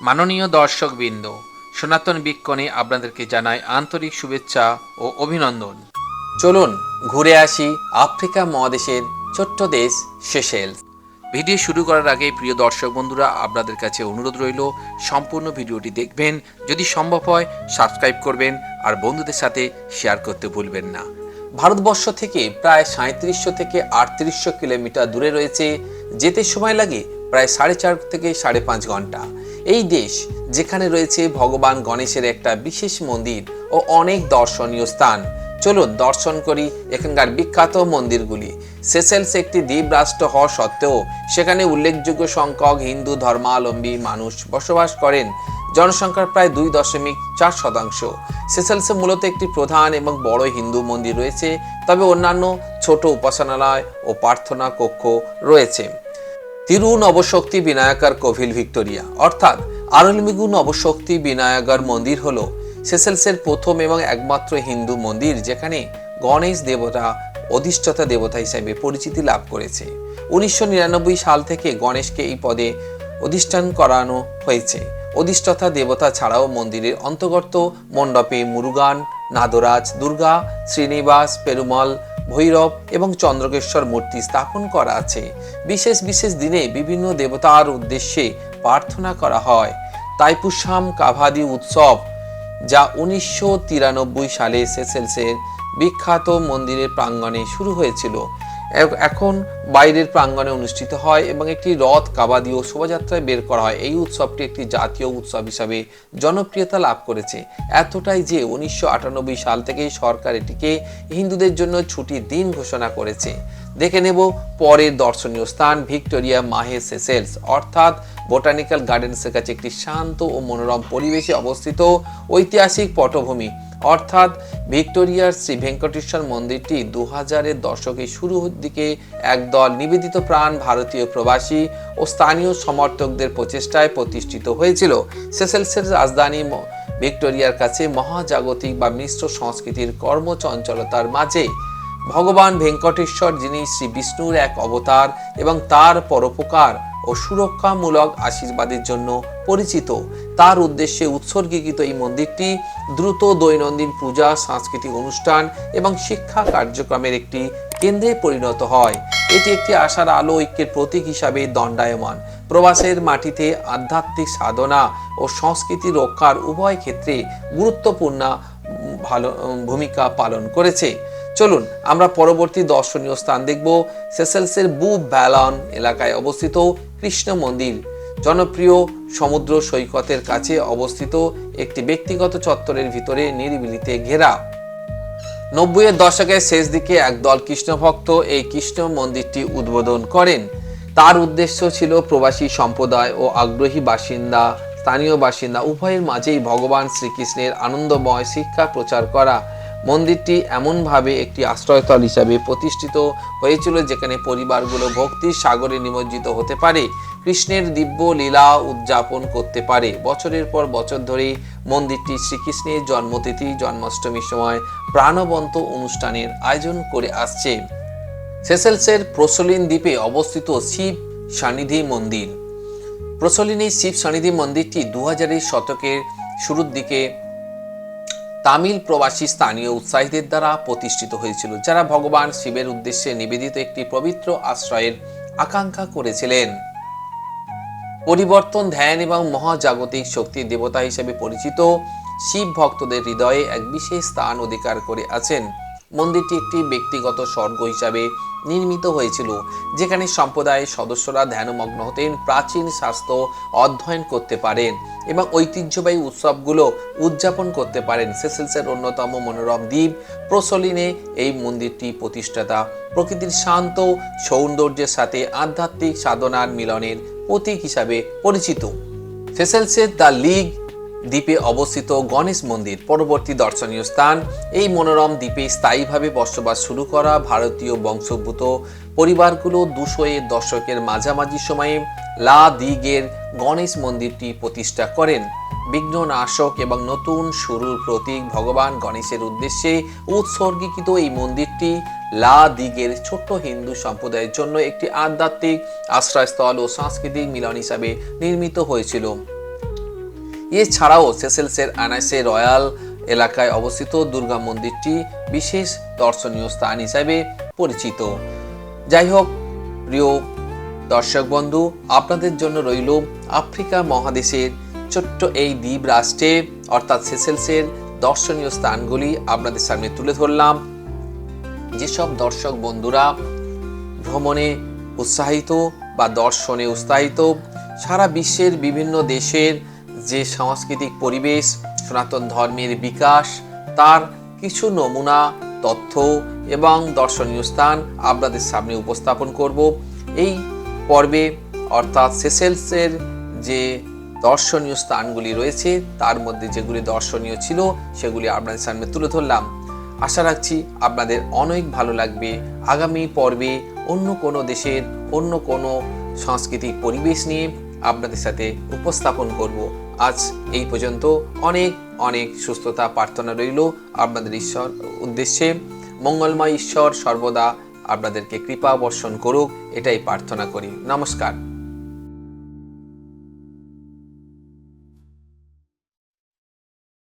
মাননীয় দর্শকবৃন্দ, সনাতন বিক্ষণে আপনাদেরকে জানাই আন্তরিক শুভেচ্ছা ও অভিনন্দন। চলুন ঘুরে আসি আফ্রিকা মহাদেশের ছোট্ট দেশ সেশেলস। ভিডিও শুরু করার আগে প্রিয় দর্শক বন্ধুরা, আপনাদের কাছে অনুরোধ রইল সম্পূর্ণ ভিডিওটি দেখবেন, যদি সম্ভব হয় সাবস্ক্রাইব করবেন আর বন্ধুদের সাথে শেয়ার করতে ভুলবেন না। ভারতবর্ষ থেকে প্রায় 3700 থেকে 3800 কিলোমিটার দূরে রয়েছে, যেতে সময় লাগে প্রায় 4.5 থেকে 5.5 ঘন্টা। এই দেশ যেখানে রয়েছে ভগবান গণেশের একটা বিশেষ মন্দির ও অনেক দর্শনীয় স্থান। চলুন দর্শন করি এখানকার বিখ্যাত মন্দিরগুলি। সেশেলস একটি দ্বীপ রাষ্ট্র হওয়া সত্ত্বেও সেখানে উল্লেখযোগ্য সংখ্যক হিন্দু ধর্মাবলম্বী মানুষ বসবাস করেন। জনসংখ্যার প্রায় 2.4%। সেশেলসে মূলত একটি প্রধান এবং বড় হিন্দু মন্দির রয়েছে, তবে অন্যান্য ছোট উপাসনালয় ও প্রার্থনা কক্ষ রয়েছে। তিরুনবশক্তি বিনায়কার কোভিল ভিক্টোরিয়া অর্থাৎ আরলমিগু নবশক্তি বিনায়কার মন্দির হলো সেশেলসের প্রথম এবং একমাত্র হিন্দু মন্দির যেখানে গণেশ দেবতা অধিষ্ঠাতা দেবতা হিসেবে পরিচিতি লাভ করেছে। 1999 সাল থেকে গণেশকে এই পদে অধিষ্ঠান করানো হয়েছে। অধিষ্ঠাতা দেবতা ছাড়াও মন্দিরের অন্তর্গত মণ্ডপে মুরুগান, নাদরাজ, দুর্গা, শ্রীনিবাস, পেরুমল, ভৈরব এবং চন্দ্রকেশ্বর মূর্তি স্থাপন করা আছে। বিশেষ বিশেষ দিনে বিভিন্ন দেবতার উদ্দেশ্যে প্রার্থনা করা হয়। তাইপুসাম কাভাদি উৎসব, যা 1993 সালে সেশেলসের বিখ্যাত মন্দিরের প্রাঙ্গণে শুরু হয়েছিল, এখন বাইরের প্রাঙ্গণে অনুষ্ঠিত হয় এবং একটি রথ কাবাদি ও শোভাযাত্রায় বের করা হয়। এই উৎসবটি একটি জাতীয় উৎসব হিসাবে জনপ্রিয়তা লাভ করেছে, এতটাই যে 1998 সাল থেকে সরকার এটিকে হিন্দুদের জন্য ছুটির দিন ঘোষণা করেছে। দেখে নেব পরের দর্শনীয় স্থান, ভিক্টোরিয়া মাহে সেশেলস অর্থাৎ বোটানিক্যাল গার্ডেন্সের কাছে একটি শান্ত ও মনোরম পরিবেশে অবস্থিত ঐতিহাসিক পটভূমি অর্থাৎ ভিক্টোরিয়ার শ্রী ভেঙ্কটেশ্বর মন্দিরটি 2000-এর দশকের শুরুর দিকে একদল নিবেদিত প্রাণ ভারতীয় প্রবাসী ও স্থানীয় সমর্থকদের প্রচেষ্টায় প্রতিষ্ঠিত হয়েছিল। সেশেলসের রাজধানী ভিক্টোরিয়ার কাছে মহাজাগতিক বা মিশ্র সংস্কৃতির কর্মচঞ্চলতার মাঝে ভগবান ভেঙ্কটেশ্বর, যিনি শ্রী বিষ্ণুর এক অবতার এবং তার পরোপকার ও সুরক্ষামূলক আশীর্বাদের জন্য পরিচিত, তার উদ্দেশ্যে উৎসর্গীকৃত এই মন্দিরটি দ্রুত দৈনন্দিন পূজা, সাংস্কৃতিক অনুষ্ঠান এবং শিক্ষা কার্যক্রমের একটি কেন্দ্রে পরিণত হয়। এটি একটি আশার আলো ঐক্যের প্রতীক হিসাবে দণ্ডায়মান। প্রবাসের মাটিতে আধ্যাত্মিক সাধনা ও সংস্কৃতি রক্ষার উভয় ক্ষেত্রে গুরুত্বপূর্ণ ভূমিকা পালন করেছে। চলুন আমরা পরবর্তী দর্শনীয় স্থান দেখব। সেশেলসের বুব ভ্যালন এলাকায় অবস্থিত কৃষ্ণ মন্দির, জনপ্রিয় সমুদ্র সৈকতের কাছে অবস্থিত একটি ব্যক্তিগত চত্বরের ভিতরে নিরিবিলিতে ঘেরা। 90-এর দশকের শেষ দিকে একদল কৃষ্ণ ভক্ত এই কৃষ্ণ মন্দিরটি উদ্বোধন করেন। তার উদ্দেশ্য ছিল প্রবাসী সম্প্রদায় ও আগ্রহী স্থানীয় বাসিন্দা উভয়ের মাঝেই ভগবান শ্রীকৃষ্ণের আনন্দময় শিক্ষা প্রচার করা। মন্দিরটি এমনভাবে একটি আশ্রয়স্থল হিসাবে প্রতিষ্ঠিত হয়েছিল যেখানে পরিবারগুলো ভক্তির সাগরে নিমজ্জিত হতে পারে, কৃষ্ণের দিব্য লীলা উদযাপন করতে পারে। বছরের পর বছর ধরে মন্দিরটি শ্রীকৃষ্ণের জন্মতিথি জন্মাষ্টমীর সময় প্রাণবন্ত অনুষ্ঠানের আয়োজন করে আসছে। সেশেলসের প্রসলিন দ্বীপে অবস্থিত শিব সান্নিধি মন্দির। প্রসলিনী শিব সান্নিধি মন্দিরটি 2000-এর শতকের শুরুর দিকে তামিল প্রবাসী স্থানীয় উৎসাহীদের দ্বারা প্রতিষ্ঠিত হয়েছিল, যারা ভগবান শিবের উদ্দেশ্যে নিবেদিত একটি পবিত্র আশ্রয়ের আকাঙ্ক্ষা করেছিলেন। পরিবর্তন, ধ্যান এবং মহাজাগতিক শক্তির দেবতা হিসেবে পরিচিত শিব ভক্তদের হৃদয়ে এক বিশেষ স্থান অধিকার করে আছেন। মন্দিরটি একটি ব্যক্তিগত স্বর্গ হিসাবে নির্মিত হয়েছিল, যেখানে সম্প্রদায়ের সদস্যরা ধ্যানমগ্ন হতেন, প্রাচীন শাস্ত্র অধ্যয়ন করতে পারেন এবং ঐতিহ্যবাহী উৎসবগুলো উদযাপন করতে পারেন। সেশেলসের অন্যতম মনোরম দ্বীপ প্রসলিনে এই মন্দিরটি প্রতিষ্ঠাতা প্রকৃতির শান্ত সৌন্দর্যের সাথে আধ্যাত্মিক সাধনার মিলনের প্রতীক হিসাবে পরিচিত। সেশেলসের দ্য লিগ দ্বীপে অবস্থিত গণেশ মন্দির পরবর্তী দর্শনীয় স্থান। এই মনোরম দ্বীপে স্থায়ীভাবে বসবাস শুরু করা ভারতীয় বংশোদ্ভূত পরিবারগুলো 200-এর দশকের মাঝামাঝি সময়ে লা দিগের গণেশ মন্দিরটি প্রতিষ্ঠা করেন। বিঘ্ননাশক এবং নতুন শুরুর প্রতীক ভগবান গণেশের উদ্দেশ্যে উৎসর্গীকৃত এই মন্দিরটি লা দিগের ছোট্ট হিন্দু সম্প্রদায়ের জন্য একটি আধ্যাত্মিক আশ্রয়স্থল ও সাংস্কৃতিক মিলন হিসাবে নির্মিত হয়েছিল। এছাড়াও সেসেলসের আনাইসে রয়্যাল এলাকায় অবস্থিত দুর্গা মন্দিরটি বিশেষ দর্শনীয় স্থান হিসাবে পরিচিত। যাই হোক প্রিয় দর্শক বন্ধু, আপনাদের জন্য রইল আফ্রিকা মহাদেশের ছোট্ট এই দ্বীপ রাষ্ট্রে অর্থাৎ সেসেলসের দর্শনীয় স্থানগুলি আপনাদের সামনে তুলে ধরলাম। যেসব দর্শক বন্ধুরা ভ্রমণে উৎসাহিত বা দর্শনে উৎসাহিত, সারা বিশ্বের বিভিন্ন দেশের যে সাংস্কৃতিক পরিবেশ, সনাতন ধর্মের বিকাশ, তার কিছু নমুনা তথ্য এবং দর্শনীয় স্থান আপনাদের সামনে উপস্থাপন করব এই পর্বে। অর্থাৎ সেসেলসের যে দর্শনীয় স্থানগুলি রয়েছে তার মধ্যে যেগুলি দর্শনীয় ছিল সেগুলি আপনাদের সামনে তুলে ধরলাম। আশা রাখছি আপনাদের অনেক ভালো লাগবে। আগামী পর্বে অন্য কোনো দেশের অন্য কোনো সাংস্কৃতিক পরিবেশ নিয়ে আপনাদের সাথে উপস্থাপন করব। আজ এই পর্যন্ত। অনেক অনেক সুস্থতা প্রার্থনা রইল আপনাদের ঈশ্বর উদ্দেশ্যে। মঙ্গলময় ঈশ্বর সর্বদা আপনাদেরকে কৃপা বর্ষণ করুক, এটাই প্রার্থনা করি। নমস্কার।